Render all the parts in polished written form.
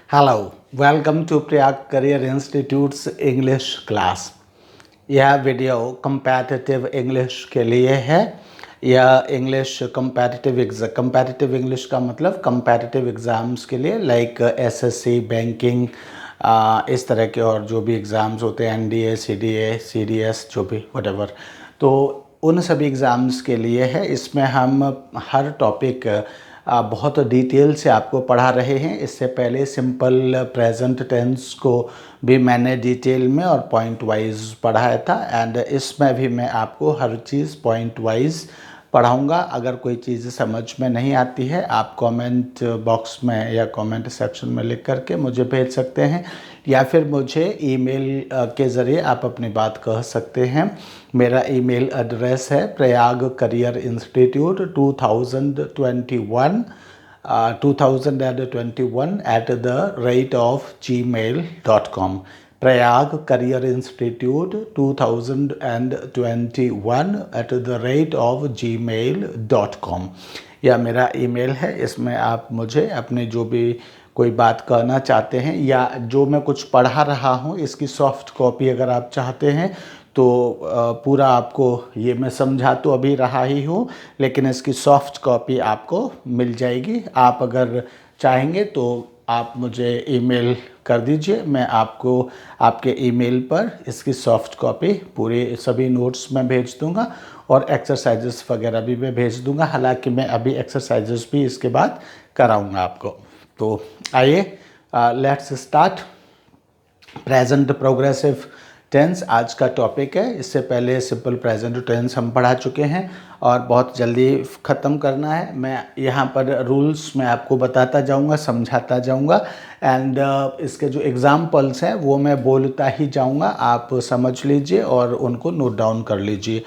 Hello, welcome to Priyag Career Institute's English class। यह video competitive English के लिए है। यह इंग्लिश competitive इंग्लिश का मतलब competitive एग्ज़ाम्स के लिए लाइक एसएससी, बैंकिंग, इस तरह के और जो भी एग्ज़ाम्स होते हैं, एनडीए, सीडीए, सीडीएस, जो भी व्हाटएवर, तो उन सभी एग्ज़ाम्स के लिए है। इसमें हम हर टॉपिक बहुत डिटेल से आपको पढ़ा रहे हैं। इससे पहले सिंपल प्रेजेंट टेंस को भी मैंने डिटेल में और पॉइंट वाइज पढ़ाया था, एंड इसमें भी मैं आपको हर चीज़ पॉइंट वाइज पढ़ाऊँगा। अगर कोई चीज़ समझ में नहीं आती है, आप कमेंट बॉक्स में या कमेंट सेक्शन में लिख करके मुझे भेज सकते हैं, या फिर मुझे ईमेल के ज़रिए आप अपनी बात कह सकते हैं। मेरा ईमेल एड्रेस है Prayag career institute 2021 Prayag career institute 2021 यह मेरा ईमेल है। इसमें आप मुझे अपने जो भी कोई बात कहना चाहते हैं या जो मैं कुछ पढ़ा रहा हूँ इसकी सॉफ्ट कॉपी अगर आप चाहते हैं तो पूरा आपको ये मैं समझा तो अभी रहा ही हूँ, लेकिन इसकी सॉफ्ट कॉपी आपको मिल जाएगी। आप अगर चाहेंगे तो आप मुझे ईमेल कर दीजिए, मैं आपको आपके ईमेल पर इसकी सॉफ्ट कॉपी पूरे सभी नोट्स में भेज दूंगा और एक्सरसाइजेस वगैरह भी मैं भेज दूंगा। हालांकि मैं अभी एक्सरसाइजेस भी इसके बाद कराऊंगा आपको। तो आइए let's start. Present progressive tense आज का टॉपिक है। इससे पहले सिंपल प्रेजेंट टेंस हम पढ़ा चुके हैं और बहुत जल्दी ख़त्म करना है। मैं यहाँ पर रूल्स मैं आपको बताता जाऊँगा, समझाता जाऊँगा, एंड इसके जो एग्ज़ाम्पल्स हैं वो मैं बोलता ही जाऊँगा। आप समझ लीजिए और उनको नोट डाउन कर लीजिए।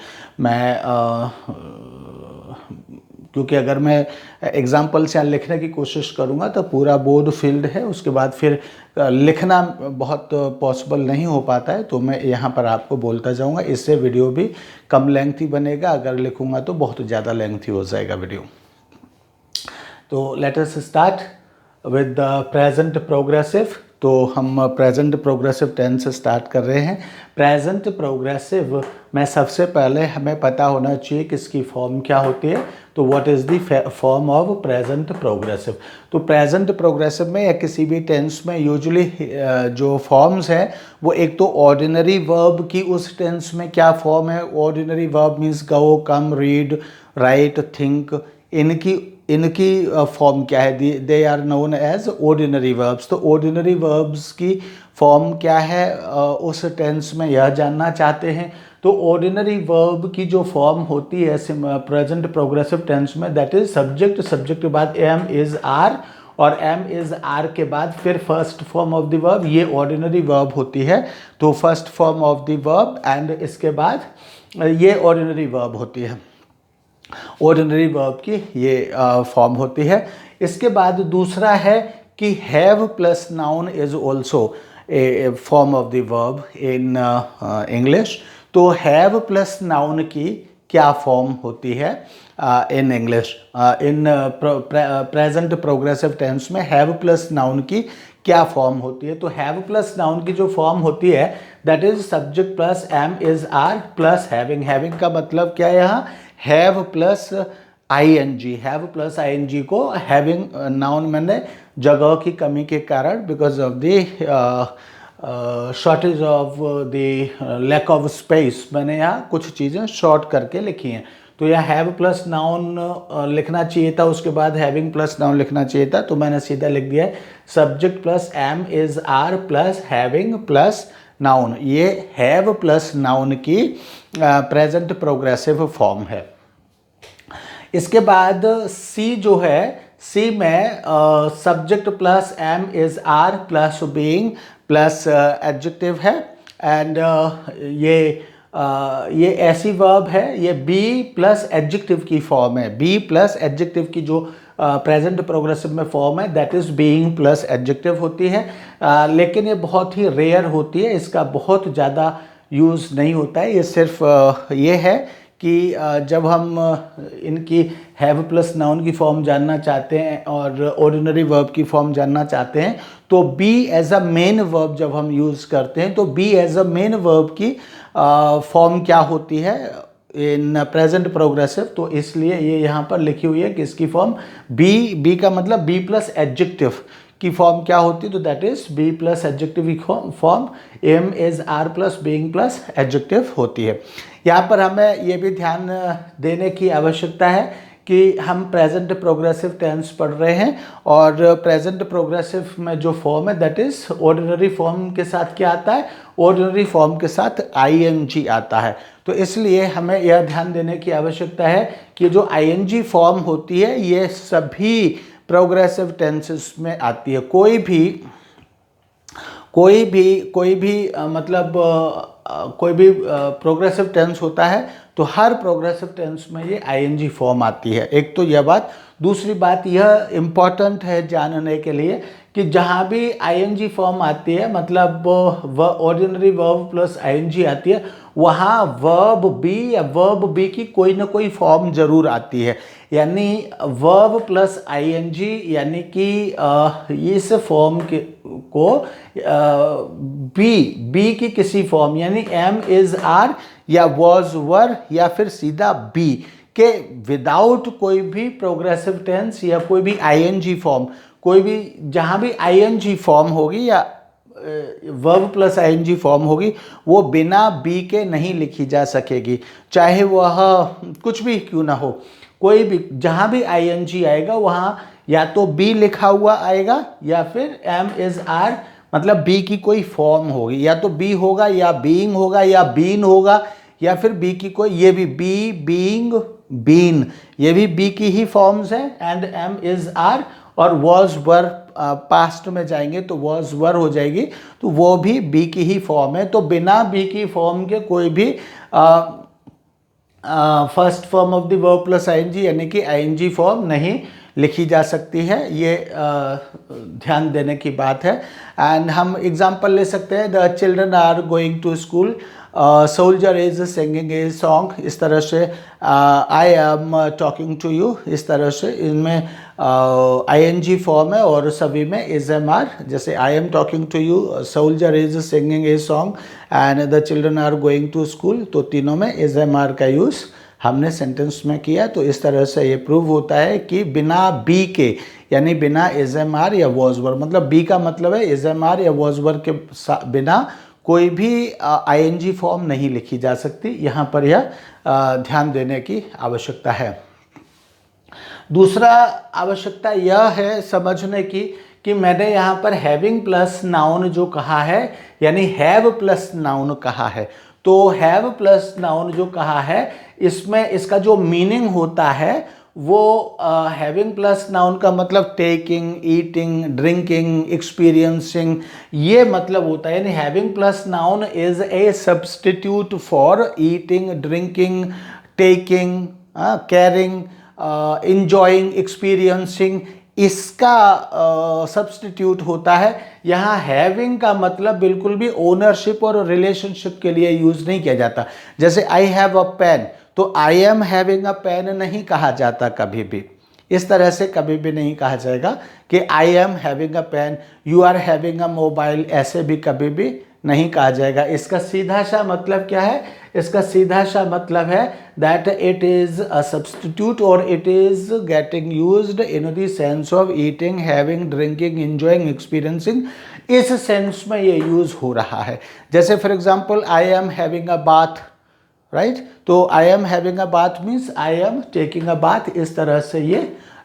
क्योंकि अगर मैं एग्जाम्पल से लिखने की कोशिश करूँगा तो पूरा बोर्ड फील्ड है, उसके बाद फिर लिखना बहुत पॉसिबल नहीं हो पाता है, तो मैं यहाँ पर आपको बोलता जाऊँगा। इससे वीडियो भी कम लेंथी बनेगा, अगर लिखूँगा तो बहुत ज़्यादा लेंथी हो जाएगा वीडियो। तो let us start with the present progressive. तो हम प्रेजेंट प्रोग्रेसिव टेंस स्टार्ट कर रहे हैं। प्रेजेंट प्रोग्रेसिव में सबसे पहले हमें पता होना चाहिए कि इसकी फॉर्म क्या होती है। तो what is the form of present progressive. तो प्रेजेंट प्रोग्रेसिव में या किसी भी टेंस में यूजुअली जो फॉर्म्स हैं वो एक तो ऑर्डिनरी वर्ब की उस टेंस में क्या फॉर्म है। Ordinary verb means go, come, read, write, think, इनकी फॉर्म क्या है। They are known as ordinary verbs. तो ऑर्डिनरी वर्ब्स की फॉर्म क्या है उस टेंस में यह जानना चाहते हैं। तो ऑर्डिनरी वर्ब की जो फॉर्म होती है प्रेजेंट प्रोग्रेसिव टेंस में, दैट इज सब्जेक्ट, सब्जेक्ट के बाद एम इज आर और एम इज आर के बाद फिर first form of the verb, ये ऑर्डिनरी वर्ब होती है। तो first form of the verb and इसके बाद ये ऑर्डिनरी वर्ब होती है। ऑर्डिनरी वर्ब की ये फॉर्म होती है। इसके बाद दूसरा है कि have plus noun is also a form of the verb in English. तो हैव प्लस नाउन की क्या फॉर्म होती है in English. In present progressive tense में हैव प्लस नाउन की क्या फॉर्म होती है। तो हैव प्लस नाउन की जो फॉर्म होती है that is subject plus am is are plus having. Having का मतलब क्या है यहाँ, have plus ING. Have plus ING को हैविंग नाउन मैंने जगह की कमी के कारण, because of the shortage of the lack of space, मैंने यहाँ कुछ चीज़ें शॉर्ट करके लिखी हैं। तो यह हैव प्लस नाउन लिखना चाहिए था, उसके बाद हैविंग प्लस नाउन लिखना चाहिए था, तो मैंने सीधा लिख दिया है subject plus am is are plus having plus noun. ये हैव प्लस नाउन की प्रेजेंट प्रोग्रेसिव फॉर्म है। इसके बाद सी जो है, सी में subject plus am is are plus being plus adjective है, एंड ये ऐसी वर्ब है, ये बी प्लस एडजेक्टिव की फॉर्म है। बी प्लस एडजेक्टिव की जो प्रेजेंट प्रोग्रेसिव में फॉर्म है that is being plus adjective होती है, लेकिन ये बहुत ही रेयर होती है, इसका बहुत ज़्यादा यूज़ नहीं होता है। ये सिर्फ ये है कि जब हम इनकी हैव प्लस नाउन की फॉर्म जानना चाहते हैं और ऑर्डिनरी वर्ब की फॉर्म जानना चाहते हैं तो be as a main verb जब हम यूज़ करते हैं तो be as a main verb की फॉर्म क्या होती है इन प्रेजेंट प्रोग्रेसिव। तो इसलिए ये यहाँ पर लिखी हुई है कि इसकी फॉर्म बी का मतलब बी प्लस एडजेक्टिव की फॉर्म क्या होती है, तो that is B plus adjective की form am is are plus being plus adjective होती है। यहाँ पर हमें ये भी ध्यान देने की आवश्यकता है कि हम प्रेजेंट प्रोग्रेसिव टेंस पढ़ रहे हैं और प्रेजेंट प्रोग्रेसिव में जो फॉर्म है दैट इज ऑर्डिनरी फॉर्म के साथ क्या आता है, ऑर्डिनरी फॉर्म के साथ आईएनजी आता है। तो इसलिए हमें यह ध्यान देने की आवश्यकता है कि जो आईएनजी फॉर्म होती है ये सभी प्रोग्रेसिव टेंसेस में आती है। कोई भी मतलब कोई भी प्रोग्रेसिव टेंस होता है तो हर प्रोग्रेसिव टेंस में ये आईएनजी फॉर्म आती है। एक तो यह बात, दूसरी बात यह इम्पॉर्टेंट है जानने के लिए कि जहाँ भी आईएनजी फॉर्म आती है मतलब ऑर्डिनरी वर्ब प्लस आईएनजी आती है वहाँ वर्ब बी या वर्ब बी की कोई ना कोई फॉर्म जरूर आती है। यानी वर्ब प्लस आईएनजी यानी कि इस फॉर्म को बी की किसी फॉर्म यानी एम इज आर या वॉज वर या फिर सीधा बी के विदाउट कोई भी प्रोग्रेसिव टेंस या कोई भी आईएनजी फॉर्म, कोई भी जहाँ भी आईएनजी फॉर्म होगी या वर्ब प्लस आईएनजी फॉर्म होगी वो बिना बी के नहीं लिखी जा सकेगी, चाहे वह कुछ भी क्यों ना हो। कोई भी जहाँ भी आईएनजी आएगा वहाँ या तो बी लिखा हुआ आएगा या फिर एम इज आर मतलब बी की कोई फॉर्म होगी, या तो बी होगा या बीइंग होगा या बीन होगा या फिर बी की कोई, ये भी बी बीइंग बीन ये भी बी की ही फॉर्म्स हैं एंड एम इज आर और वॉज वर पास्ट में जाएंगे तो वॉज वर हो जाएगी तो वो भी बी की ही फॉर्म है। तो बिना बी की फॉर्म के कोई भी first form of the verb plus ING यानी कि आईएनजी फॉर्म नहीं लिखी जा सकती है, ये ध्यान देने की बात है। एंड हम एग्जांपल ले सकते हैं, the children are going to school, soldier is singing a song, इस तरह से I am talking to you, इस तरह से इनमें आईएनजी फॉर्म है और सभी में इज एम आर, जैसे I am talking to you, soldier is singing a song and the children are going to school, तो तीनों में इज एम आर का यूज़ हमने सेंटेंस में किया। तो इस तरह से ये प्रूव होता है कि बिना बी के यानी बिना इज एम आर या वॉज वर, मतलब बी का मतलब है इज एम आर या वॉज वर के बिना कोई भी आईएनजी फॉर्म नहीं लिखी जा सकती। यहाँ पर यह ध्यान देने की आवश्यकता है। दूसरा आवश्यकता यह है समझने की कि मैंने यहाँ पर हैविंग प्लस नाउन जो कहा है यानी हैव प्लस नाउन कहा है, तो हैव प्लस नाउन जो कहा है इसमें इसका जो मीनिंग होता है वो हैविंग प्लस नाउन का मतलब टेकिंग, ईटिंग, ड्रिंकिंग, एक्सपीरियंसिंग ये मतलब होता है। यानी having plus noun is a substitute for eating, drinking, taking, carrying, enjoying, experiencing, इसका सब्सटीट्यूट होता है। यहाँ हैविंग का मतलब बिल्कुल भी ओनरशिप और रिलेशनशिप के लिए यूज़ नहीं किया जाता। जैसे आई हैव अ पेन तो I am having a pen नहीं कहा जाता कभी भी, इस तरह से कभी भी नहीं कहा जाएगा कि I am having a pen, you are having a mobile, ऐसे भी कभी भी नहीं कहा जाएगा। इसका सीधा सा मतलब क्या है, इसका सीधा सा मतलब है that it is a substitute और it is getting used in the sense of eating, having, drinking, enjoying, experiencing, इस सेंस में ये यूज़ हो रहा है। जैसे for example I am having a bath, right, तो I am having a bath means I am taking a bath, इस तरह से ये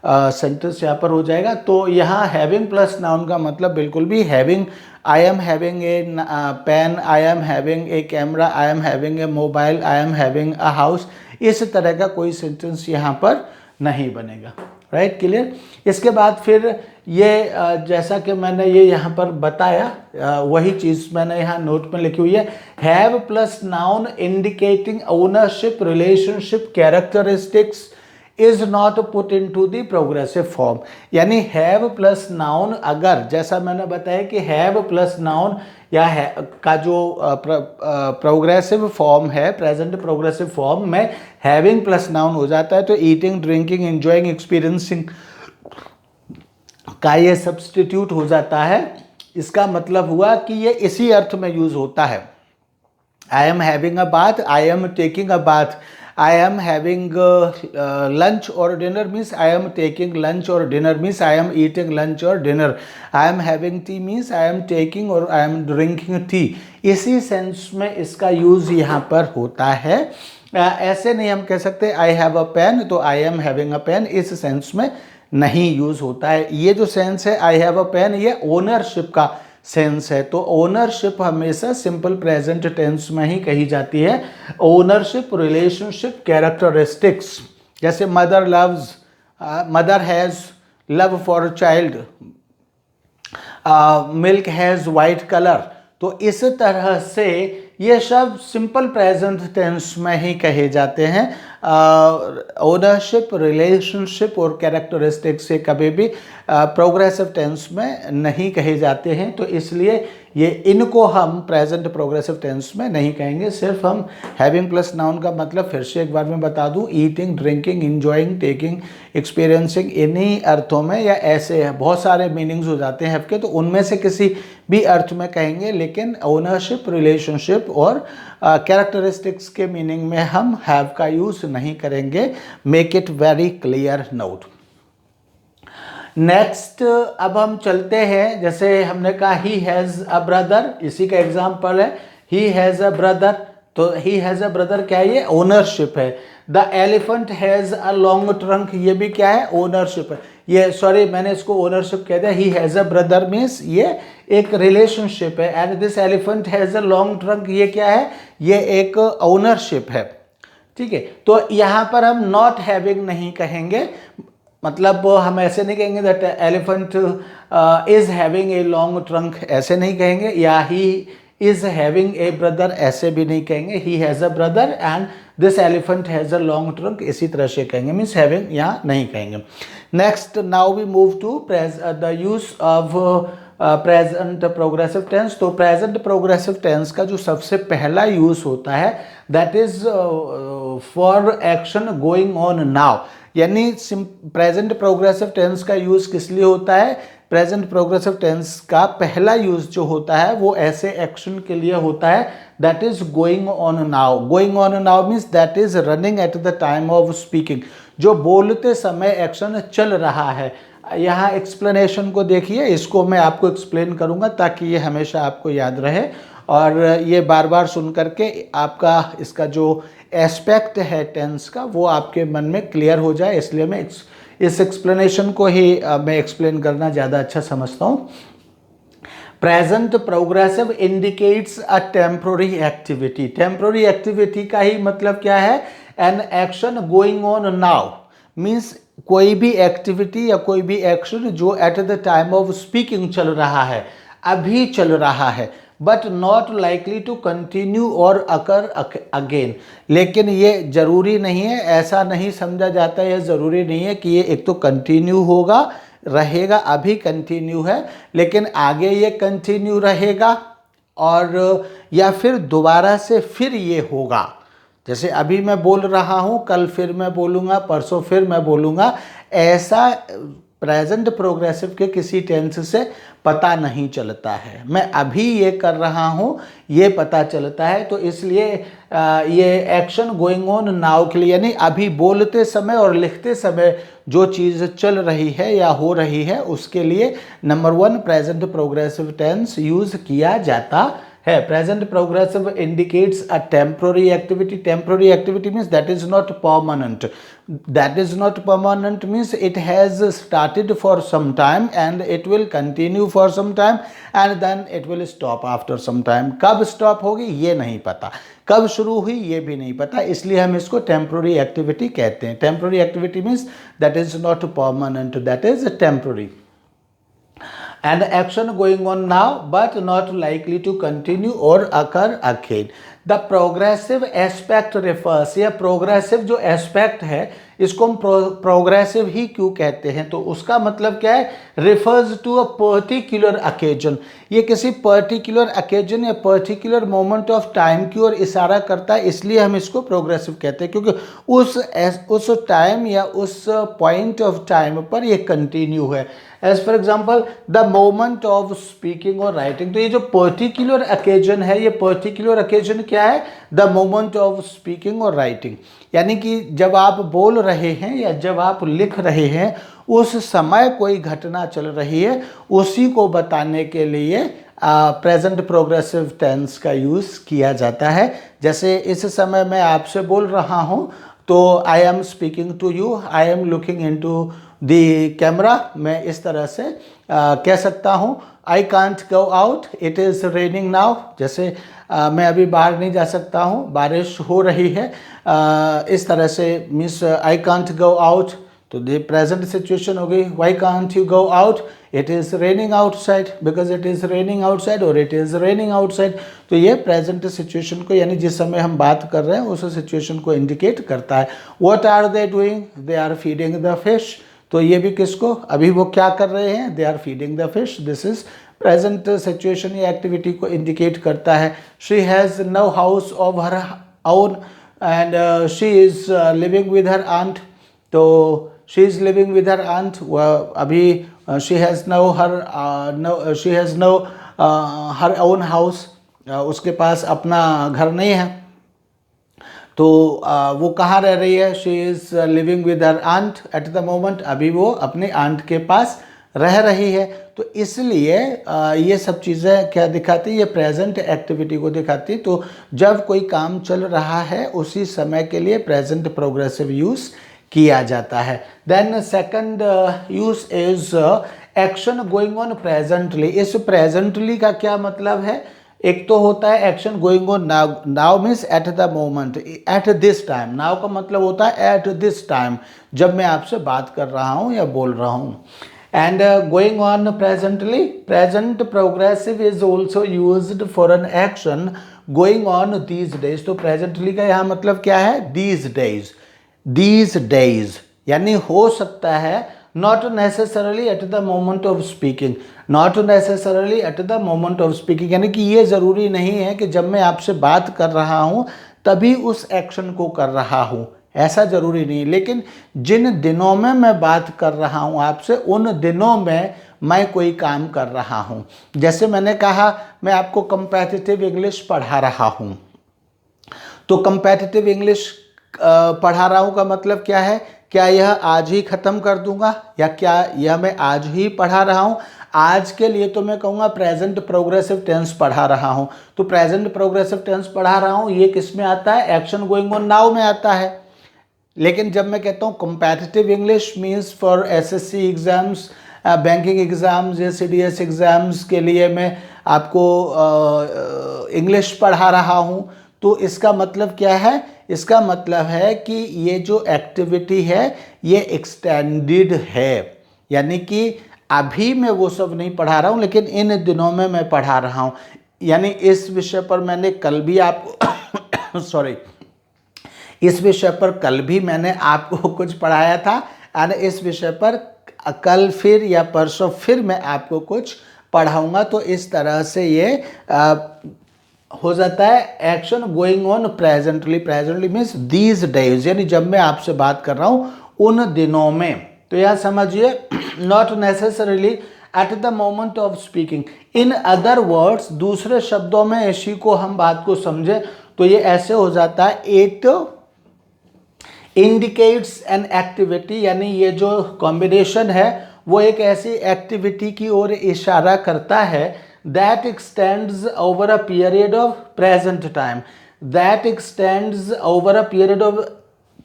सेंटेंस यहाँ पर हो जाएगा। तो यहाँ हैविंग प्लस नाउन का मतलब बिल्कुल भी having, I am having a pen, I am having a camera, I am having a mobile, I am having a house, इस तरह का कोई सेंटेंस यहाँ पर नहीं बनेगा। Right, clear. इसके बाद फिर ये जैसा कि मैंने ये यहाँ पर बताया वही चीज़ मैंने यहाँ नोट में लिखी हुई है, have plus noun indicating ownership, relationship, characteristics, is not put into the progressive form. यानी हैव प्लस नाउन, अगर जैसा मैंने बताया कि हैव प्लस नाउन या है का जो प्रोग्रेसिव फॉर्म है, प्रेजेंट प्रोग्रेसिव फॉर्म में हैविंग प्लस नाउन हो जाता है, तो ईटिंग, ड्रिंकिंग, एंजॉइंग, एक्सपीरियंसिंग का ये सब्स्टिट्यूट हो जाता है। इसका मतलब हुआ कि ये इसी अर्थ में यूज होता है। I am having a bath, I am taking a bath, I am having lunch और dinner means I am taking lunch और dinner means I am eating lunch और dinner, I am having tea means I am taking और I am drinking tea. इसी sense में इसका use यहाँ पर होता है। ऐसे नहीं हम कह सकते आई हैव अ पेन तो I am having a pen, इस सेंस में नहीं यूज होता है। ये जो सेंस है आई हैव अ पेन, ये ओनरशिप का सेंस है। तो ओनरशिप हमेशा सिंपल प्रेजेंट टेंस में ही कही जाती है। ओनरशिप, रिलेशनशिप, कैरेक्टरिस्टिक्स, जैसे mother loves, mother has love for child, milk has white colour. तो इस तरह से ये सब सिंपल प्रेजेंट टेंस में ही कहे जाते हैं। ओनरशिप, रिलेशनशिप और कैरेक्टरिस्टिक्स से कभी भी प्रोग्रेसिव टेंस में नहीं कहे जाते हैं। तो इसलिए ये इनको हम प्रेजेंट प्रोग्रेसिव टेंस में नहीं कहेंगे। सिर्फ हम हैविंग प्लस नाउन का मतलब फिर से एक बार मैं बता दूं, eating, drinking, enjoying, taking, experiencing, इन्हीं अर्थों में, या ऐसे बहुत सारे मीनिंग्स हो जाते हैं हैव के, तो उनमें से किसी भी अर्थ में कहेंगे। लेकिन ओनरशिप, रिलेशनशिप और कैरेक्टरिस्टिक्स के मीनिंग में हम हैव का यूज नहीं करेंगे। Make it very clear note. Next अब हम चलते हैं, जैसे हमने कहा ही हैज़ अ ब्रदर, इसी का एग्जाम्पल है ही हैज़ अ ब्रदर। तो ही हैज़ अ ब्रदर क्या है, ये ओनरशिप है। The elephant has a long trunk, ये भी क्या है, ओनरशिप है। ये सॉरी मैंने इसको ओनरशिप कह दिया। ही हैज़ अ ब्रदर मीन्स ये एक रिलेशनशिप है। And this elephant has a long trunk, ये क्या है, ये एक ओनरशिप है। ठीक है, तो यहाँ पर हम नॉट हैविंग नहीं कहेंगे, मतलब हम ऐसे नहीं कहेंगे that elephant is having a long trunk, ऐसे नहीं कहेंगे। या he is having a brother, ऐसे भी नहीं कहेंगे। He has a brother and this elephant has a long trunk, इसी तरह से कहेंगे, मीन्स हैविंग यहाँ नहीं कहेंगे। Next now we move to the use of present progressive tense. तो प्रेजेंट प्रोग्रेसिव टेंस का जो सबसे पहला यूज होता है that is for action going on now. यानी प्रेजेंट प्रोग्रेसिव टेंस का यूज किस लिए होता है, प्रेजेंट प्रोग्रेसिव टेंस का पहला यूज जो होता है वो ऐसे एक्शन के लिए होता है that is going on now. Going on now means that is running at the time of speaking, जो बोलते समय एक्शन चल रहा है। यहाँ एक्सप्लेनेशन को देखिए, इसको मैं आपको एक्सप्लेन करूँगा ताकि ये हमेशा आपको याद रहे और ये बार बार सुन करके आपका इसका जो एस्पेक्ट है टेंस का वो आपके मन में क्लियर हो जाए, इसलिए मैं इस एक्सप्लेनेशन को ही मैं एक्सप्लेन करना ज़्यादा अच्छा समझता हूँ। Present progressive indicates a temporary activity. Temporary activity का ही मतलब क्या है, an action going on now means कोई भी एक्टिविटी या कोई भी एक्शन जो at the time of speaking चल रहा है, अभी चल रहा है, but not likely to continue और अकर अगेन। लेकिन ये जरूरी नहीं है, ऐसा नहीं समझा जाता है, ये ज़रूरी नहीं है कि ये एक तो कंटिन्यू होगा, रहेगा, अभी कंटिन्यू है लेकिन आगे ये कंटिन्यू रहेगा, और या फिर दोबारा से फिर ये होगा। जैसे अभी मैं बोल रहा हूँ, कल फिर मैं बोलूँगा, परसों फिर मैं बोलूँगा, ऐसा प्रेजेंट प्रोग्रेसिव के किसी टेंस से पता नहीं चलता है। मैं अभी ये कर रहा हूँ ये पता चलता है, तो इसलिए ये एक्शन गोइंग ऑन नाउ के लिए, यानी अभी बोलते समय और लिखते समय जो चीज़ चल रही है या हो रही है उसके लिए number 1 present progressive tense use किया जाता है। Present progressive indicates a temporary activity. Temporary activity means that is not permanent. That is not permanent means it has started for some time and it will continue for some time and then it will stop after some time. कब stop होगी ये नहीं पता, कब शुरू हुई ये भी नहीं पता, इसलिए हम इसको टेम्पोररी एक्टिविटी कहते हैं। Temporary activity means that is not permanent, that is temporary. an action going on now but not likely to continue or occur again. The progressive aspect refers, या progressive जो aspect है इसको हम progressive ही क्यों कहते हैं, तो उसका मतलब क्या है, refers to a particular occasion, ये किसी पर्टिकुलर occasion या पर्टिकुलर मोमेंट ऑफ टाइम की ओर इशारा करता है, इसलिए हम इसको प्रोग्रेसिव कहते हैं क्योंकि उस टाइम या उस पॉइंट ऑफ टाइम पर ये कंटिन्यू है। As for example the moment of speaking और राइटिंग, तो ये जो पर्टिकुलर ओकेजन है, ये पर्टिकुलर ओकेजन क्या है, द मोमेंट ऑफ स्पीकिंग और राइटिंग, यानी कि जब आप बोल रहे हैं या जब आप लिख रहे हैं उस समय कोई घटना चल रही है, उसी को बताने के लिए प्रेजेंट प्रोग्रेसिव टेंस का यूज़ किया जाता है। जैसे इस समय मैं आपसे बोल रहा हूँ तो I am speaking to you, I am looking into the camera, मैं इस तरह से कह सकता हूँ। I can't go out, it is raining now, जैसे मैं अभी बाहर नहीं जा सकता हूँ, बारिश हो रही है, इस तरह से means I can't go out, तो द प्रेजेंट सिचुएशन हो गई। Why can't you go out, it is raining outside, because it is raining outside और इट इज़ रेनिंग आउटसाइड, तो ये प्रेजेंट सिचुएशन को, यानी जिस समय हम बात कर रहे हैं उस सिचुएशन को इंडिकेट करता है। What are they doing, they are feeding the fish, तो ये भी किसको, अभी वो क्या कर रहे हैं, they are feeding the fish, this is present situation या एक्टिविटी को इंडिकेट करता है। She has no house of her own and she is living with her aunt, तो she is living with her aunt, अभी she has no her own house, उसके पास अपना घर नहीं है, तो वो कहाँ रह रही है, she is living with her aunt at the moment, अभी वो अपने आंट के पास रह रही है। तो इसलिए ये सब चीज़ें क्या दिखाती है, ये प्रेजेंट एक्टिविटी को दिखाती है। तो जब कोई काम चल रहा है उसी समय के लिए प्रेजेंट प्रोग्रेसिव यूज़ किया जाता है। Then second use is action going on presently. इस प्रेजेंटली का क्या मतलब है, एक तो होता है action going on now, now means at the moment, at this time, now का मतलब होता है एट दिस टाइम, जब मैं आपसे बात कर रहा हूँ या बोल रहा हूँ। And going on presently, present progressive is also used for an action going on these days, तो प्रेजेंटली का यहाँ मतलब क्या है, दीज डेज, दीज डेज यानी हो सकता है, not necessarily eight the moment of speaking, not necessarily eight the moment of speaking, यानी कि ये ज़रूरी नहीं है कि जब मैं आपसे बात कर रहा हूँ तभी उस एक्शन को कर रहा हूँ, ऐसा ज़रूरी नहीं, लेकिन जिन दिनों में मैं बात कर रहा हूँ आपसे, उन दिनों में मैं कोई काम कर रहा हूँ। जैसे मैंने कहा मैं आपको कंपैटिटिव इंग्लिश पढ़ा रहा हूँ, तो कंपैटिटिव इंग्लिश पढ़ा रहा हूँ का मतलब क्या है, क्या यह आज ही ख़त्म कर दूंगा या क्या यह मैं आज ही पढ़ा रहा हूँ। आज के लिए तो मैं कहूँगा प्रेजेंट प्रोग्रेसिव टेंस पढ़ा रहा हूँ, तो प्रेजेंट प्रोग्रेसिव टेंस पढ़ा रहा हूँ ये किस में आता है, एक्शन गोइंग ऑन नाउ में आता है। लेकिन जब मैं कहता हूँ competitive English means for SSC exams, banking exams या सीडीएस एग्ज़ाम्स के लिए मैं आपको इंग्लिश पढ़ा रहा हूँ, तो इसका मतलब क्या है, इसका मतलब है कि ये जो एक्टिविटी है ये एक्सटेंडेड है, यानी कि अभी मैं वो सब नहीं पढ़ा रहा हूँ लेकिन इन दिनों में मैं पढ़ा रहा हूँ। यानी इस विषय पर मैंने कल भी आपको सॉरी, इस विषय पर कल भी मैंने आपको कुछ पढ़ाया था और इस विषय पर कल फिर या परसों फिर मैं आपको कुछ पढ़ाऊँगा। तो इस तरह से ये हो जाता है action going on presently, presently means these days, यानी जब मैं आपसे बात कर रहा हूँ उन दिनों में। तो यह समझिए not necessarily eight the moment of speaking, in other words, दूसरे शब्दों में इसी को हम बात को समझे तो ये ऐसे हो जाता है, इट इंडिकेट्स एन एक्टिविटी, यानी ये जो कॉम्बिनेशन है वो एक ऐसी एक्टिविटी की ओर इशारा करता है that extends over a period of present time, that extends over a period of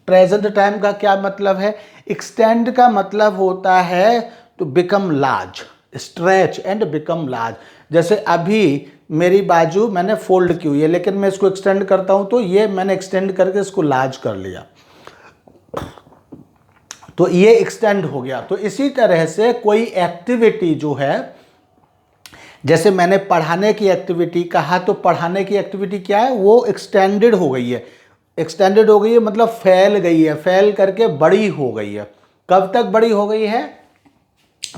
present time का क्या मतलब है, extend का मतलब होता है to become large, stretch and become large। जैसे अभी मेरी बाजू मैंने फोल्ड की हुई है लेकिन मैं इसको एक्सटेंड करता हूं तो ये मैंने एक्सटेंड करके इसको लार्ज कर लिया, तो ये एक्सटेंड हो गया। तो इसी तरह से कोई एक्टिविटी जो है जैसे मैंने पढ़ाने की एक्टिविटी कहा, तो पढ़ाने की एक्टिविटी क्या है, वो एक्सटेंडेड हो गई है। एक्सटेंडेड हो गई है मतलब फैल गई है, फैल करके बड़ी हो गई है। कब तक बड़ी हो गई है?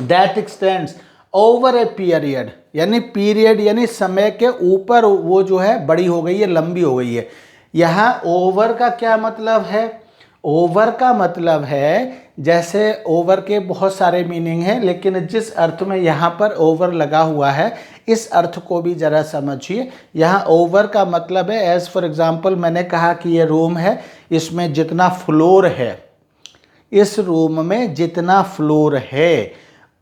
That x tends over a period, यानी पीरियड यानी समय के ऊपर वो जो है बड़ी हो गई है, लंबी हो गई है। यहाँ ओवर का क्या मतलब है? ओवर का मतलब है, जैसे ओवर के बहुत सारे मीनिंग हैं, लेकिन जिस अर्थ में यहाँ पर ओवर लगा हुआ है, इस अर्थ को भी जरा समझिए। यहाँ ओवर का मतलब है, एज फॉर एग्जांपल मैंने कहा कि ये रूम है, इसमें जितना फ्लोर है, इस रूम में जितना फ्लोर है,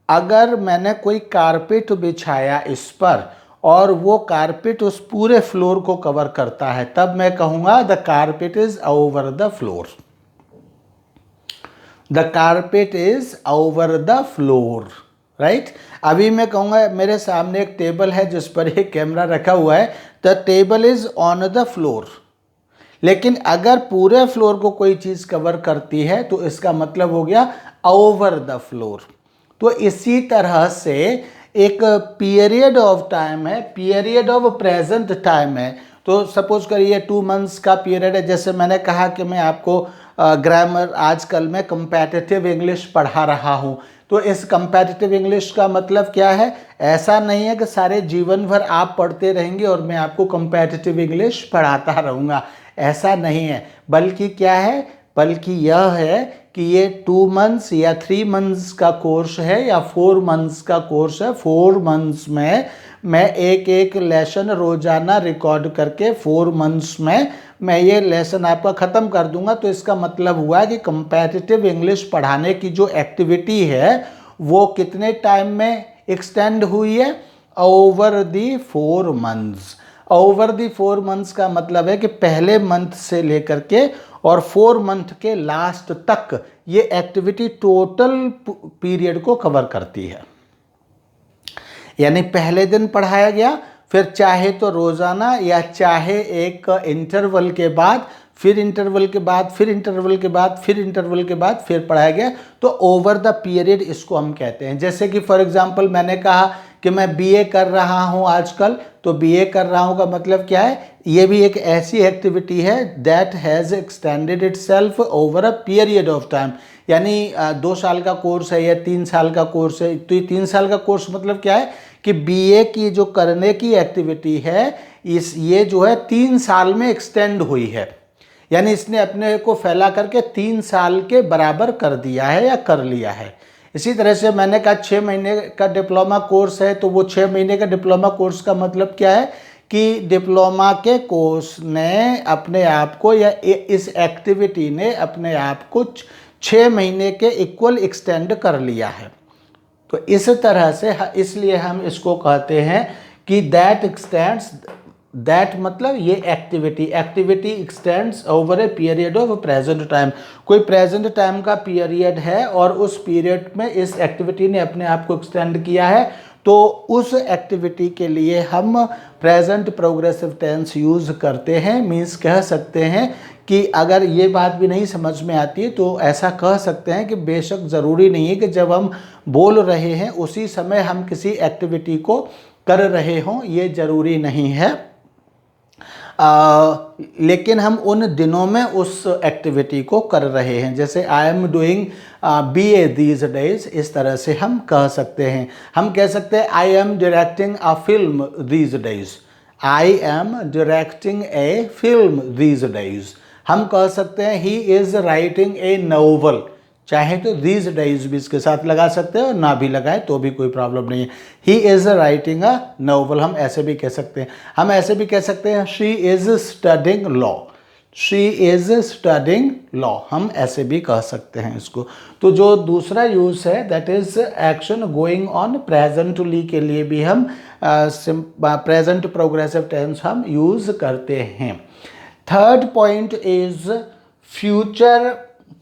अगर मैंने कोई कारपेट बिछाया इस पर और वो कारपेट उस पूरे फ्लोर को कवर करता है, तब मैं कहूँगा the carpet is over the floor. The carpet is over the floor, right. अभी मैं कहूँगा मेरे सामने एक टेबल है जिस पर एक कैमरा रखा हुआ है, the table is on the floor. लेकिन अगर पूरे फ्लोर को कोई चीज़ कवर करती है तो इसका मतलब हो गया ओवर द फ्लोर। तो इसी तरह से एक पीरियड ऑफ टाइम है, पीरियड ऑफ प्रेजेंट टाइम है। तो सपोज करिए 2 मंथ्स का पीरियड है। जैसे मैंने कहा कि मैं आपको ग्रामर आजकल मैं कंपैटिटिव इंग्लिश पढ़ा रहा हूँ, तो इस कंपैटिटिव इंग्लिश का मतलब क्या है? ऐसा नहीं है कि सारे जीवन भर आप पढ़ते रहेंगे और मैं आपको कंपैटिटिव इंग्लिश पढ़ाता रहूँगा, ऐसा नहीं है। बल्कि क्या है? बल्कि यह है कि ये 2 मंथ्स या 3 मंथ्स का कोर्स है या 4 मंथ्स का कोर्स है। 4 मंथ्स में मैं एक एक लेसन रोजाना रिकॉर्ड करके 4 मंथ्स में मैं ये लेसन आपका ख़त्म कर दूंगा। तो इसका मतलब हुआ कि कंपैटिटिव इंग्लिश पढ़ाने की जो एक्टिविटी है वो कितने टाइम में एक्सटेंड हुई है? Over the 4 months. Over the 4 months का मतलब है कि पहले मंथ से लेकर के और 4 मंथ के लास्ट तक ये एक्टिविटी टोटल पीरियड को कवर करती है। यानी पहले दिन पढ़ाया गया, फिर चाहे तो रोज़ाना या चाहे एक इंटरवल के बाद, फिर इंटरवल के बाद, फिर इंटरवल के बाद, फिर इंटरवल के बाद फिर पढ़ाया गया, तो ओवर द पीरियड इसको हम कहते हैं। जैसे कि फॉर एग्जांपल मैंने कहा कि मैं बीए कर रहा हूं आजकल, तो बीए कर रहा हूं का मतलब क्या है? ये भी एक ऐसी एक्टिविटी है that has extended itself over a period of time. यानी 2 साल का कोर्स है या 3 साल का कोर्स है, तो ये 3 साल का कोर्स मतलब क्या है कि बीए की जो करने की एक्टिविटी है ये जो है 3 साल में एक्सटेंड हुई है। यानी इसने अपने को फैला करके 3 साल के बराबर कर दिया है या कर लिया है। इसी तरह से मैंने कहा 6 महीने का डिप्लोमा कोर्स है, तो वो 6 महीने का डिप्लोमा कोर्स का मतलब क्या है कि डिप्लोमा के कोर्स ने अपने आप को या इस एक्टिविटी ने अपने आप को 6 महीने के इक्वल एक्सटेंड कर लिया है। तो इस तरह से इसलिए हम इसको कहते हैं कि दैट एक्सटेंड्स, दैट मतलब ये activity x tends over a period of present time. कोई प्रेजेंट टाइम का पीरियड है और उस पीरियड में इस एक्टिविटी ने अपने आप को एक्सटेंड किया है, तो उस एक्टिविटी के लिए हम प्रेजेंट प्रोग्रेसिव टेंस यूज़ करते हैं। मीन्स कह सकते हैं कि अगर ये बात भी नहीं समझ में आती है तो ऐसा कह सकते हैं कि बेशक ज़रूरी नहीं है कि जब हम बोल रहे हैं उसी समय हम किसी एक्टिविटी को कर रहे हों, ये ज़रूरी नहीं है। लेकिन हम उन दिनों में उस एक्टिविटी को कर रहे हैं। जैसे I am doing BA these days, इस तरह से हम कह सकते हैं। हम कह सकते हैं I am directing a film these days, I am directing A film these days. हम कह सकते हैं he is writing a novel, चाहे तो दीज डेज भी इसके साथ लगा सकते हैं और ना भी लगाए तो भी कोई प्रॉब्लम नहीं है। He is writing a novel हम ऐसे भी कह सकते हैं। हम ऐसे भी कह सकते हैं she is studying law, she is studying law, हम ऐसे भी कह सकते हैं इसको। तो जो दूसरा यूज़ है that is action going on, presently के लिए भी हम प्रेजेंट प्रोग्रेसिव टेंस हम यूज़ करते हैं। Third point is future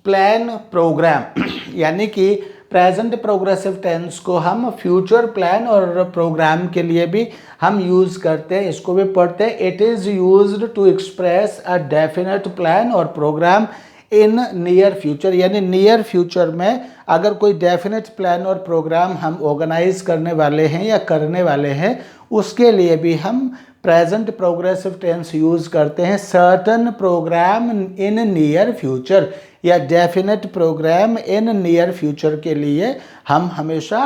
plan program, यानी कि प्रेजेंट प्रोग्रेसिव टेंस को हम फ्यूचर प्लान और प्रोग्राम के लिए भी हम यूज़ करते हैं। इसको भी पढ़ते हैं। It is used to express a definite plan और प्रोग्राम इन नियर फ्यूचर, यानी नियर फ्यूचर में अगर कोई डेफिनेट प्लान और प्रोग्राम हम ऑर्गेनाइज करने वाले हैं या करने वाले हैं, उसके लिए भी हम प्रेजेंट प्रोग्रेसिव टेंस यूज करते हैं। Certain programme in near future या definite programme in near future के लिए हम हमेशा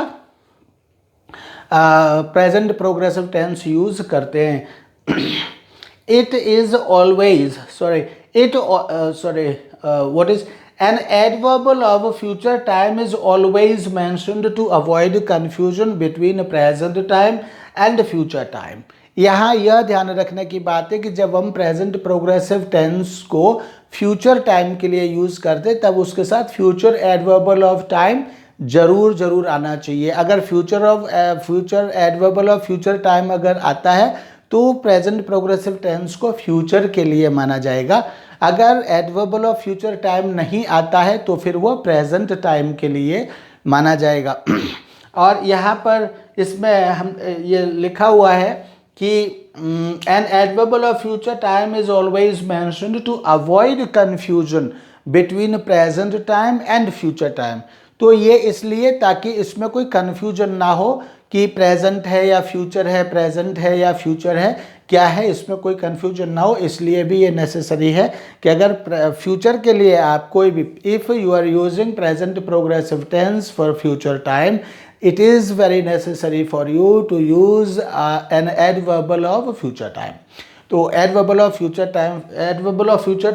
प्रेजेंट प्रोग्रेसिव टेंस यूज करते हैं। It is always what is an adverbial of future time is always mentioned to avoid confusion between present time and future time। यहाँ यह ध्यान रखने की बात है कि जब हम प्रेजेंट प्रोग्रेसिव टेंस को फ्यूचर टाइम के लिए यूज करते तब उसके साथ फ्यूचर एडवर्बल ऑफ टाइम जरूर आना चाहिए। अगर future adverbial of future time अगर आता है तो प्रेजेंट प्रोग्रेसिव टेंस को फ्यूचर के लिए माना जाएगा। अगर एडवर्बल ऑफ फ्यूचर टाइम नहीं आता है तो फिर वो प्रेजेंट टाइम के लिए माना जाएगा। और यहाँ पर इसमें हम ये लिखा हुआ है कि an adverbial of future time is always mentioned to avoid confusion between present time and future time. तो ये इसलिए ताकि इसमें कोई कंफ्यूजन ना हो कि प्रेजेंट है या फ्यूचर है, प्रेजेंट है या फ्यूचर है, क्या है, इसमें कोई कंफ्यूजन ना हो, इसलिए भी ये नेसेसरी है कि अगर फ्यूचर के लिए आप कोई भी, if you are using present progressive tense for future time, it is very necessary for you to use an adverbial of future time। तो adverbial of future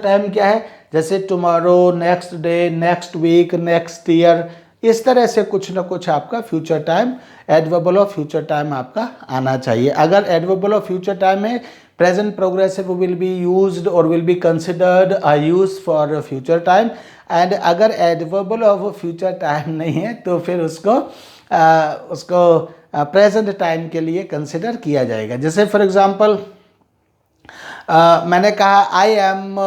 time क्या है? जैसे tomorrow, next day, next week, next year, इस तरह से कुछ ना कुछ आपका future time, adverbial of future time आपका आना चाहिए। अगर एडवर्बल ऑफ फ्यूचर टाइम में present progressive will be used और will be considered a use for future time, and अगर एडवर्बल ऑफ फ्यूचर टाइम नहीं है तो फिर उसको प्रेजेंट टाइम के लिए कंसिडर किया जाएगा। जैसे फॉर एग्जांपल मैंने कहा I am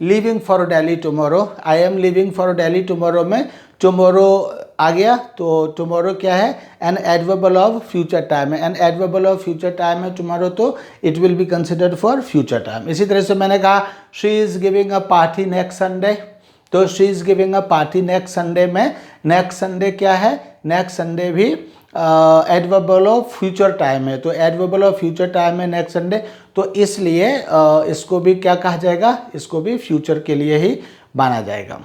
leaving for Delhi tomorrow, I am leaving for Delhi tomorrow में टुमारो आ गया, तो टुमारो क्या है? An adverbial of future time है। An adverbial of future time है टुमारो, तो it will be considered for future time. इसी तरह से मैंने कहा she is giving a party next Sunday, तो she is giving a party next Sunday में नेक्स्ट संडे क्या है? नेक्स्ट संडे भी एडवर्बल ऑफ फ्यूचर टाइम है, तो एडवर्बल ऑफ फ्यूचर टाइम है नेक्स्ट संडे, तो इसलिए इसको भी क्या कहा जाएगा? इसको भी फ्यूचर के लिए ही माना जाएगा।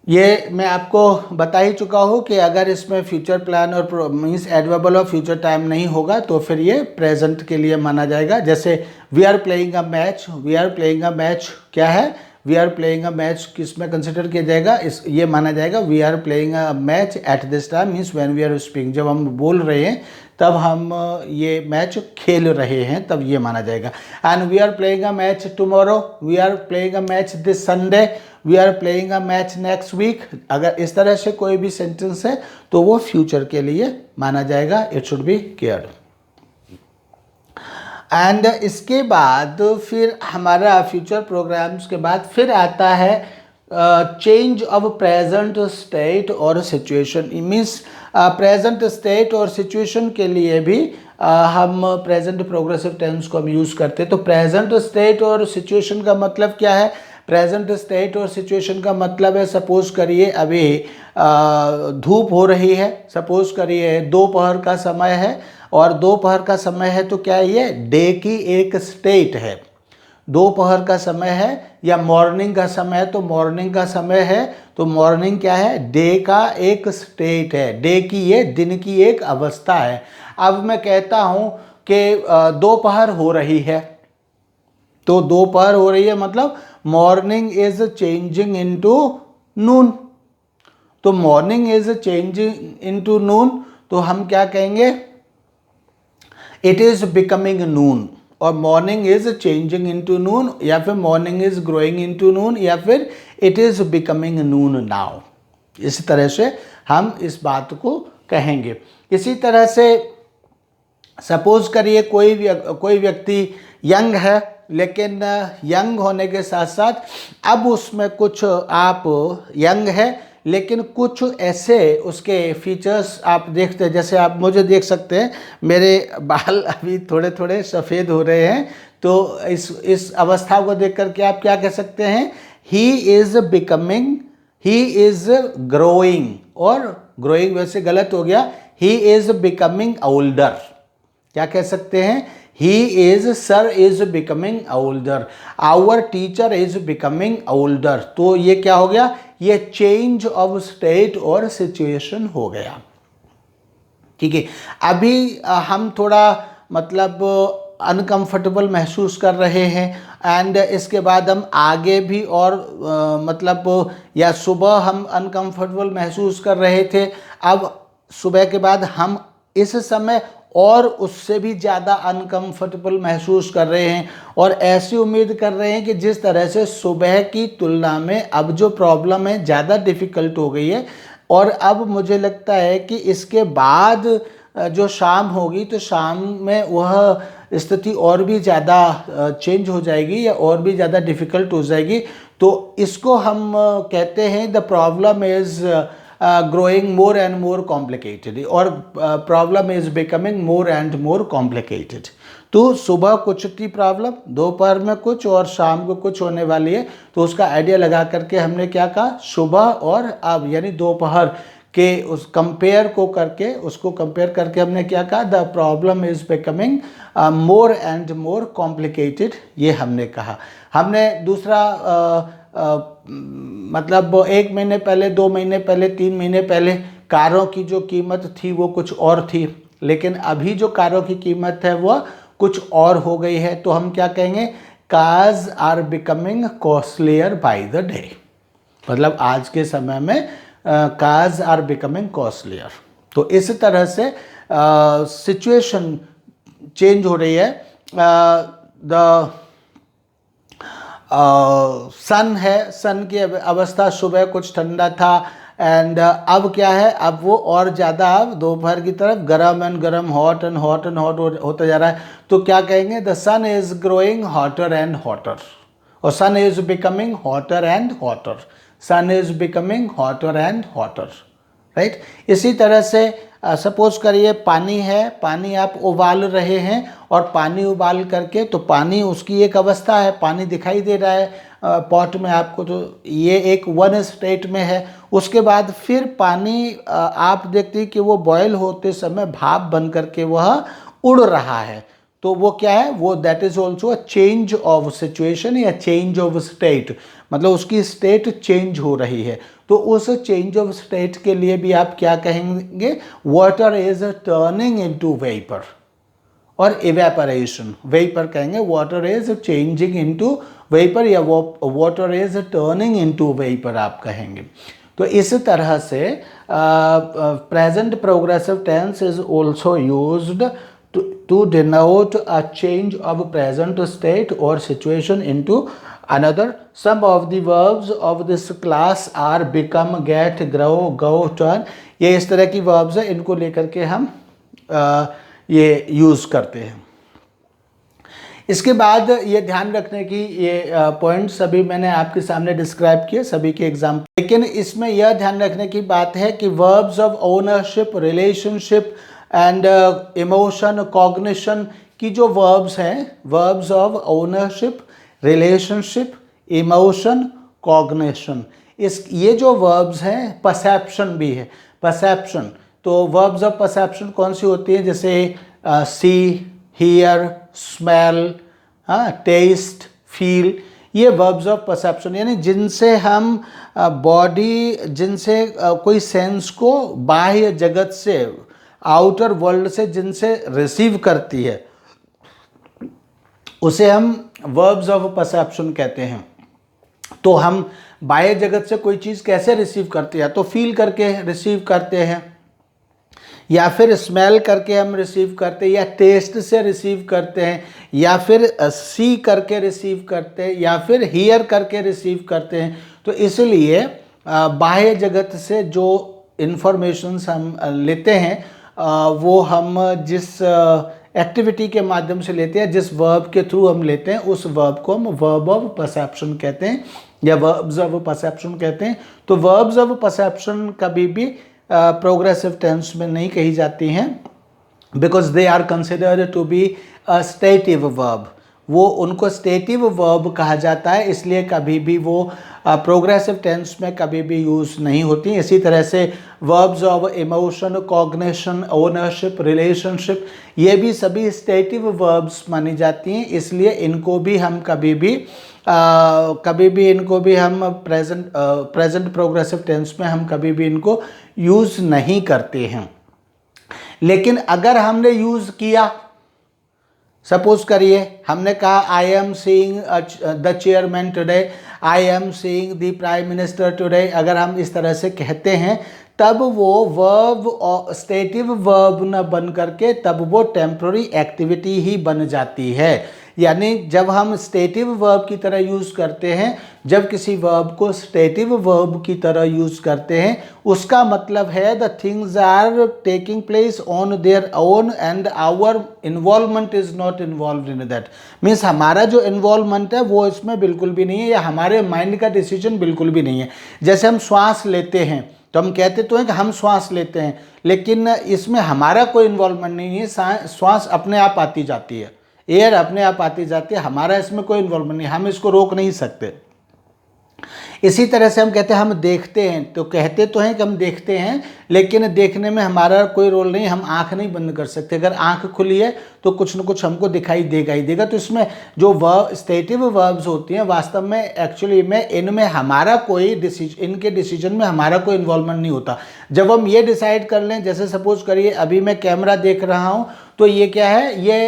ये मैं आपको बता ही चुका हूँ कि अगर इसमें फ्यूचर प्लान और means adverbial of future time नहीं होगा तो फिर ये प्रेजेंट के लिए माना जाएगा। जैसे we are playing a match, we are playing a match क्या है? We are playing a match किस में कंसिडर किया जाएगा? ये माना जाएगा we are playing a match at this time, means when we are speaking, जब हम बोल रहे हैं तब हम ये मैच खेल रहे हैं, तब ये माना जाएगा। And we are playing a match tomorrow, we are playing a match this Sunday, we are playing a match next week. अगर इस तरह से कोई भी सेंटेंस है तो वो फ्यूचर के लिए माना जाएगा। It should be cared. एंड इसके बाद फिर हमारा फ्यूचर प्रोग्राम्स के बाद फिर आता है चेंज ऑफ प्रेजेंट स्टेट और सिचुएशन। मीन्स प्रेजेंट स्टेट और सिचुएशन के लिए भी हम प्रेजेंट प्रोग्रेसिव टेंस को हम यूज़ करते हैं। तो प्रेजेंट स्टेट और सिचुएशन का मतलब क्या है? प्रेजेंट स्टेट और सिचुएशन का मतलब है, सपोज करिए अभी धूप हो रही है, सपोज करिए दोपहर का समय है, और दोपहर का समय है तो क्या है? ये डे की एक स्टेट है। दोपहर का समय है या मॉर्निंग का समय है तो मॉर्निंग का समय है, तो मॉर्निंग क्या है? डे का एक स्टेट है, डे की ये दिन की एक अवस्था है। अब मैं कहता हूँ कि दोपहर हो रही है, तो दोपहर हो रही है मतलब मॉर्निंग इज चेंजिंग इनटू नून, तो मॉर्निंग इज चेंजिंग इनटू नून, तो हम क्या कहेंगे? इट इज बिकमिंग नून, और मॉर्निंग इज चेंजिंग इनटू नून, या फिर मॉर्निंग इज ग्रोइंग इनटू नून, या फिर it is becoming Noon now. इस तरह से हम इस बात को कहेंगे। इसी तरह से सपोज करिए कोई व्यक्ति यंग है, लेकिन यंग होने के साथ साथ अब उसमें कुछ, आप यंग है लेकिन कुछ ऐसे उसके फीचर्स आप देखते हैं, जैसे आप मुझे देख सकते हैं, मेरे बाल अभी थोड़े थोड़े सफ़ेद हो रहे हैं, तो इस अवस्था को देख करके आप क्या कह सकते हैं, he is becoming, he is growing, और ग्रोइंग वैसे गलत हो गया, ही इज़ बिकमिंग ओल्डर। क्या कह सकते हैं, he is, sir is becoming older, our teacher is becoming older। तो ये क्या हो गया, ये चेंज ऑफ स्टेट और सिचुएशन हो गया। ठीक है, अभी हम थोड़ा मतलब अनकंफर्टेबल महसूस कर रहे हैं, एंड इसके बाद हम आगे भी और मतलब, या सुबह हम अनकंफर्टेबल महसूस कर रहे थे, अब सुबह के बाद हम इस समय और उससे भी ज़्यादा अनकंफर्टेबल महसूस कर रहे हैं, और ऐसी उम्मीद कर रहे हैं कि जिस तरह से सुबह की तुलना में अब जो प्रॉब्लम है ज़्यादा डिफ़िकल्ट हो गई है, और अब मुझे लगता है कि इसके बाद जो शाम होगी तो शाम में वह स्थिति और भी ज़्यादा चेंज हो जाएगी या और भी ज़्यादा डिफ़िकल्ट हो जाएगी। तो इसको हम कहते हैं the problem is growing more and more complicated, और problem is becoming more and more complicated. तो सुबह कुछ थी प्रॉब्लम, दोपहर में कुछ और शाम को कुछ होने वाली है। तो उसका आइडिया लगा करके हमने क्या कहा, सुबह और अब यानी दोपहर के उस कंपेयर को करके, उसको कंपेयर करके हमने क्या कहा, the problem is becoming more and more complicated, ये हमने कहा। हमने दूसरा मतलब 1 महीने पहले, 2 महीने पहले, 3 महीने पहले कारों की जो कीमत थी वो कुछ और थी, लेकिन अभी जो कारों की कीमत है वह कुछ और हो गई है। तो हम क्या कहेंगे, cars are becoming costlier by the day, मतलब आज के समय में कार्स आर बिकमिंग कॉस्टलियर। तो इस तरह से सिचुएशन चेंज हो रही है। द सन है, सन की अवस्था सुबह कुछ ठंडा था, एंड अब क्या है, अब वो और ज़्यादा अब दोपहर की तरफ गर्म एंड गर्म, hot and hot and hot होता जा रहा है। तो क्या कहेंगे, the sun is growing hotter and hotter, और sun is becoming hotter and hotter, sun is becoming hotter and hotter, right. इसी तरह से सपोज करिए पानी है, पानी आप उबाल रहे हैं, और पानी उबाल करके, तो पानी उसकी एक अवस्था है, पानी दिखाई दे रहा है पॉट में आपको, तो ये एक वन स्टेट में है। उसके बाद फिर पानी आप देखते हैं कि वो बॉयल होते समय भाप बन करके वह उड़ रहा है, तो वो क्या है, वो that is also a change of situation या चेंज ऑफ स्टेट, मतलब उसकी स्टेट चेंज हो रही है। तो उस चेंज ऑफ स्टेट के लिए भी आप क्या कहेंगे, water is turning into vapour, और इवेपरेशन, वेपर कहेंगे, water is changing into vapour, या water is turning into vapour आप कहेंगे। तो इस तरह से present progressive tense is also used to denote a change of present state or situation into another. Some of the verbs of this class are become, get, grow, go, turn। ये इस तरह की verbs है, इनको लेकर के हम ये यूज़ करते हैं। इसके बाद ये ध्यान रखने की ये पॉइंट सभी मैंने आपके सामने डिस्क्राइब किए, सभी के एग्जाम्पल, लेकिन इसमें यह ध्यान रखने की बात है कि verbs of ownership, relationship and emotion, cognition की जो वर्ब्स हैं, verbs of ownership, relationship, emotion, cognition, ये जो वर्ब्स हैं, परसेप्शन भी है, परसेप्शन। तो वर्ब्स ऑफ परसेप्शन कौन सी होती है, जैसे सी, हियर, स्मेल, टेस्ट, फील, ये वर्ब्स ऑफ परसेप्शन, यानी जिनसे हम बॉडी, जिनसे कोई सेंस को बाह्य जगत से, आउटर वर्ल्ड से जिनसे रिसीव करती है, उसे हम वर्ब्स ऑफ परसेप्शन कहते हैं। तो हम बाह्य जगत से कोई चीज़ कैसे रिसीव करते हैं, तो फील करके रिसीव करते हैं, या फिर स्मेल करके हम रिसीव करते हैं, या टेस्ट से रिसीव करते हैं, या फिर सी करके रिसीव करते हैं, या फिर हियर करके रिसीव करते हैं। तो इसलिए बाह्य जगत से जो इन्फॉर्मेशंस हम लेते हैं वो हम जिस एक्टिविटी के माध्यम से लेते हैं, जिस वर्ब के थ्रू हम लेते हैं उस वर्ब को हम वर्ब ऑफ परसेप्शन कहते हैं या वर्ब्स ऑफ परसेप्शन कहते हैं। तो वर्ब्स ऑफ परसेप्शन कभी भी प्रोग्रेसिव टेंस में नहीं कही जाती हैं, because they are considered to be a stative verb. वो उनको स्टेटिव वर्ब कहा जाता है, इसलिए कभी भी वो प्रोग्रेसिव टेंस में कभी भी यूज़ नहीं होती। इसी तरह से verbs of emotion, cognition, ownership, relationship, ये भी सभी स्टेटिव वर्ब्स मानी जाती हैं, इसलिए इनको भी हम कभी भी इनको भी हम प्रेजेंट प्रोग्रेसिव टेंस में हम कभी भी इनको यूज़ नहीं करते हैं। लेकिन अगर हमने यूज़ किया, सपोज करिए हमने कहा I am seeing the chairman today, I am seeing the prime minister today, अगर हम इस तरह से कहते हैं तब वो वर्ब स्टेटिव वर्ब न बन करके तब वो टेम्पररी एक्टिविटी ही बन जाती है। यानी जब हम स्टेटिव वर्ब की तरह यूज़ करते हैं, जब किसी वर्ब को स्टेटिव वर्ब की तरह यूज़ करते हैं, उसका मतलब है the things are taking place on their own and our involvement is not involve in that. Means हमारा जो इन्वॉल्वमेंट है वो इसमें बिल्कुल भी नहीं है, या हमारे माइंड का डिसीजन बिल्कुल भी नहीं है। जैसे हम श्वास लेते हैं तो हम कहते तो हैं कि हम श्वास लेते हैं, लेकिन इसमें हमारा कोई इन्वॉल्वमेंट नहीं है, श्वास अपने आप आती जाती है, एयर अपने आप आती जाती है, हमारा इसमें कोई इन्वॉल्वमेंट नहीं, हम इसको रोक नहीं सकते। इसी तरह से हम कहते हैं हम देखते हैं, तो कहते तो हैं कि हम देखते हैं, लेकिन देखने में हमारा कोई रोल नहीं, हम आंख नहीं बंद कर सकते। अगर आंख खुली है तो कुछ न कुछ हमको दिखाई देगा ही देगा। तो इसमें जो स्टेटिव वर्ब्स होती हैं वास्तव में एक्चुअली में इनमें हमारा कोई इनके डिसीजन में हमारा कोई इन्वॉल्वमेंट नहीं होता। जब हम ये डिसाइड कर लें, जैसे सपोज करिए अभी मैं कैमरा देख रहा हूँ, तो ये क्या है, ये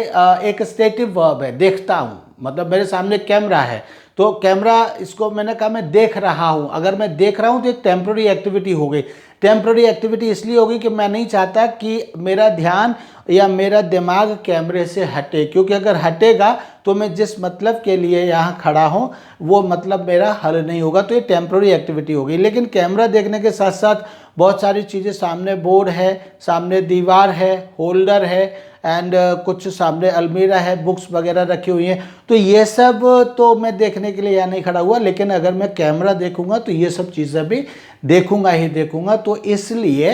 एक स्टेटिव वर्ब है, देखता हूँ, मतलब मेरे सामने कैमरा है तो कैमरा, इसको मैंने कहा मैं देख रहा हूँ। अगर मैं देख रहा हूँ तो एक टेम्पररी एक्टिविटी हो गई। टेम्पररी एक्टिविटी इसलिए होगी कि मैं नहीं चाहता कि मेरा ध्यान या मेरा दिमाग कैमरे से हटे, क्योंकि अगर हटेगा तो मैं जिस मतलब के लिए यहाँ खड़ा हूँ वो मतलब मेरा हल नहीं होगा, तो ये टेम्पररी एक्टिविटी हो गई। लेकिन कैमरा देखने के साथ साथ बहुत सारी चीज़ें, सामने बोर्ड है, सामने दीवार है, होल्डर है, एंड कुछ सामने अलमीरा है, बुक्स वगैरह रखी हुई हैं, तो ये सब तो मैं देखने के लिए यहाँ नहीं खड़ा हुआ, लेकिन अगर मैं कैमरा देखूंगा तो ये सब चीज़ें भी देखूंगा ही देखूंगा। तो इसलिए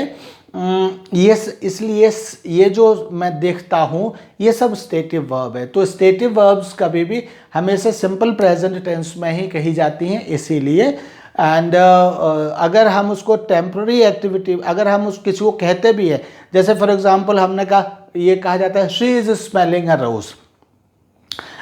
ये जो मैं देखता हूँ ये सब स्टेटिव वर्ब है। तो स्टेटिव वर्ब्स कभी भी हमेशा सिंपल प्रेजेंट टेंस में ही कही जाती हैं, इसीलिए। एंड अगर हम उसको टेम्पररी एक्टिविटी, अगर हम उस किसी को कहते भी है, जैसे फॉर एग्जांपल हमने कहा, ये कहा जाता है शी इज स्मेलिंग अ रोज।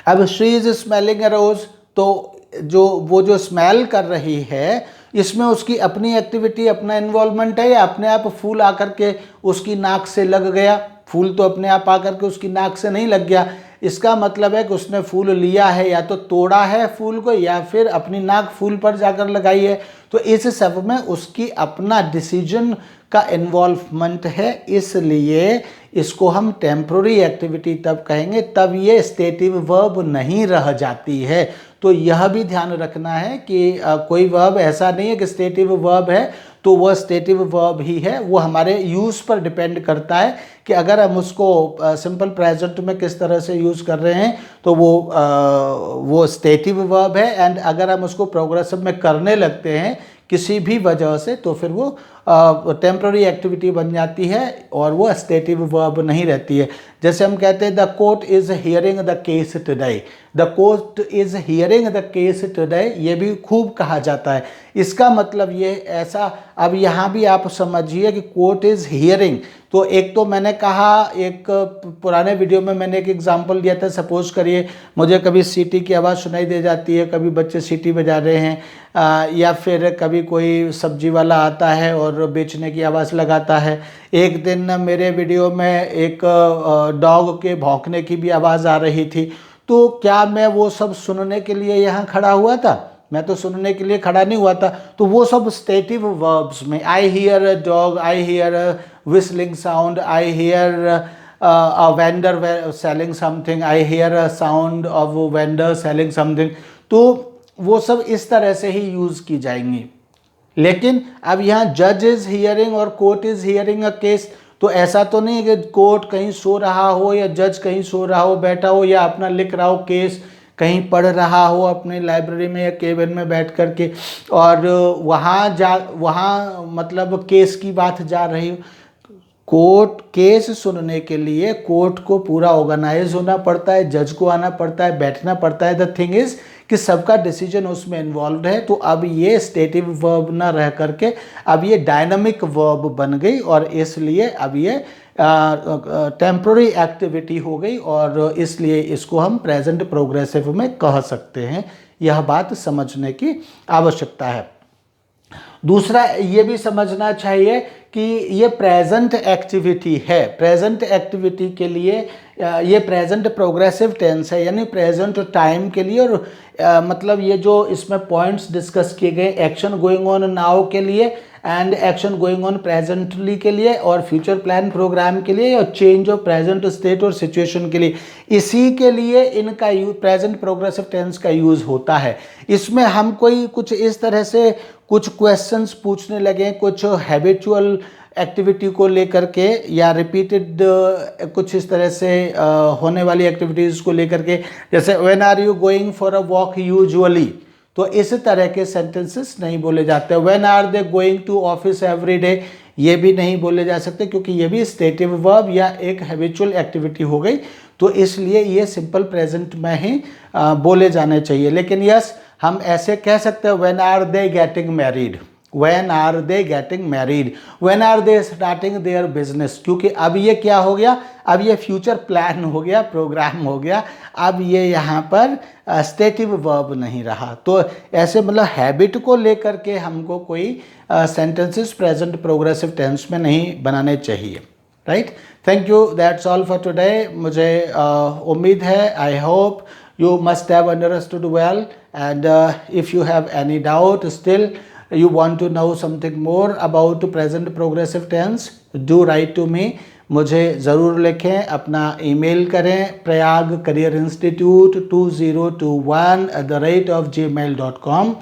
अब शी इज स्मेलिंग अ रोज, तो जो स्मेल कर रही है, इसमें उसकी अपनी एक्टिविटी, अपना इन्वॉल्वमेंट है, या अपने आप फूल आकर के उसकी नाक से लग गया? फूल तो अपने आप आकर के उसकी नाक से नहीं लग गया। इसका मतलब है कि उसने फूल लिया है, या तो तोड़ा है फूल को, या फिर अपनी नाक फूल पर जाकर लगाई है। तो इस सब में उसकी अपना डिसीजन का इन्वॉल्वमेंट है, इसलिए इसको हम टेम्पररी एक्टिविटी तब कहेंगे, तब ये स्टेटिव वर्ब नहीं रह जाती है। तो यह भी ध्यान रखना है कि कोई वर्ब ऐसा नहीं है कि स्टेटिव वर्ब है तो वह स्टेटिव वर्ब ही है, वो हमारे यूज़ पर डिपेंड करता है कि अगर हम उसको सिंपल प्रेजेंट में किस तरह से यूज़ कर रहे हैं तो वो स्टेटिव वर्ब है, एंड अगर हम उसको प्रोग्रेसिव में करने लगते हैं किसी भी वजह से तो फिर वो टेम्पररी एक्टिविटी बन जाती है और वो स्टेटिव वर्ब नहीं रहती है। जैसे हम कहते हैं the court is hearing the case today, the court is hearing the case today, ये भी खूब कहा जाता है। इसका मतलब ये ऐसा, अब यहाँ भी आप समझिए कि कोर्ट इज़ हियरिंग, तो एक तो मैंने कहा, एक पुराने वीडियो में मैंने एक एग्जांपल दिया था, सपोज करिए मुझे कभी सीटी की आवाज़ सुनाई दे जाती है, कभी बच्चे सीटी बजा रहे हैं, या फिर कभी कोई सब्जी वाला आता है और बेचने की आवाज़ लगाता है। एक दिन मेरे वीडियो में एक डॉग के भौंकने की भी आवाज़ आ रही थी। तो क्या मैं वो सब सुनने के लिए यहाँ खड़ा हुआ था? मैं तो सुनने के लिए खड़ा नहीं हुआ था। तो वो सब स्टेटिव वर्ब्स में, I hear a dog, I hear a whistling sound, I hear a vendor selling something, I hear a sound of a vendor selling something, तो वो सब इस तरह से ही यूज़ की जाएंगी। लेकिन अब यहाँ जज इज़ हियरिंग और court is hearing a case, तो ऐसा तो नहीं है कि कोर्ट कहीं सो रहा हो या जज कहीं सो रहा हो बैठा हो या अपना लिख रहा हो केस, कहीं पढ़ रहा हो अपने लाइब्रेरी में या केबिन में बैठ कर के, और वहाँ मतलब केस की बात जा रही हो। कोर्ट केस सुनने के लिए कोर्ट को पूरा ऑर्गेनाइज होना पड़ता है, जज को आना पड़ता है, बैठना पड़ता है। द थिंग इज कि सबका डिसीजन उसमें इन्वॉल्व है। तो अब ये स्टेटिव वर्ब ना रह करके अब ये डायनामिक वर्ब बन गई, और इसलिए अब ये टेम्पोररी एक्टिविटी हो गई, और इसलिए इसको हम प्रेजेंट प्रोग्रेसिव में कह सकते हैं। यह बात समझने की आवश्यकता है। दूसरा ये भी समझना चाहिए कि ये प्रेजेंट एक्टिविटी है। प्रेजेंट एक्टिविटी के लिए ये प्रेजेंट प्रोग्रेसिव टेंस है, यानी प्रेजेंट टाइम के लिए, और मतलब ये जो इसमें पॉइंट्स डिस्कस किए गए, एक्शन गोइंग ऑन नाउ के लिए and action going on presently के लिए, और फ्यूचर प्लान प्रोग्राम के लिए, और चेंज ऑफ प्रेजेंट स्टेट और सिचुएशन के लिए, इसी के लिए इनका प्रेजेंट प्रोग्रेसिव टेंस का यूज़ होता है। इसमें हम कोई कुछ इस तरह से कुछ क्वेश्चंस पूछने लगे, कुछ हैबिचुअल एक्टिविटी को लेकर के, या रिपीटेड कुछ इस तरह से होने वाली एक्टिविटीज़ को लेकर के, जैसे when are you going for a walk usually, तो इस तरह के सेंटेंसेस नहीं बोले जाते। When are they going to office every day, ये भी नहीं बोले जा सकते, क्योंकि ये भी स्टेटिव वर्ब या एक हैबिचुअल एक्टिविटी हो गई। तो इसलिए ये सिंपल प्रेजेंट में ही बोले जाने चाहिए। लेकिन यस, हम ऐसे कह सकते हैं when are they getting married, when are they getting married, when are they starting their business, क्योंकि अब ये क्या हो गया, अब ये फ्यूचर प्लान हो गया, प्रोग्राम हो गया, अब ये यहाँ पर स्टेटिव वर्ब नहीं रहा। तो ऐसे मतलब हैबिट को लेकर के हमको कोई सेंटेंसेस प्रेजेंट प्रोग्रेसिव टेंस में नहीं बनाने चाहिए। Right, thank you, that's all for today. मुझे उम्मीद है, I hope you must have understood well, and if you have any doubt still, you want to know something more about present progressive tense, do write to me। मुझे ज़रूर लिखें, अपना email करें prayag2021@gmail.com,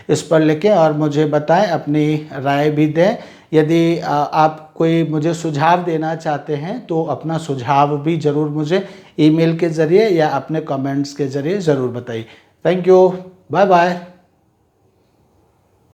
इस पर लिखें और मुझे बताएं, अपनी राय भी दें। यदि आप कोई मुझे सुझाव देना चाहते हैं तो अपना सुझाव भी ज़रूर मुझे ईमेल के ज़रिए या अपने कमेंट्स के ज़रिए ज़रूर बताइए। Thank you, bye bye.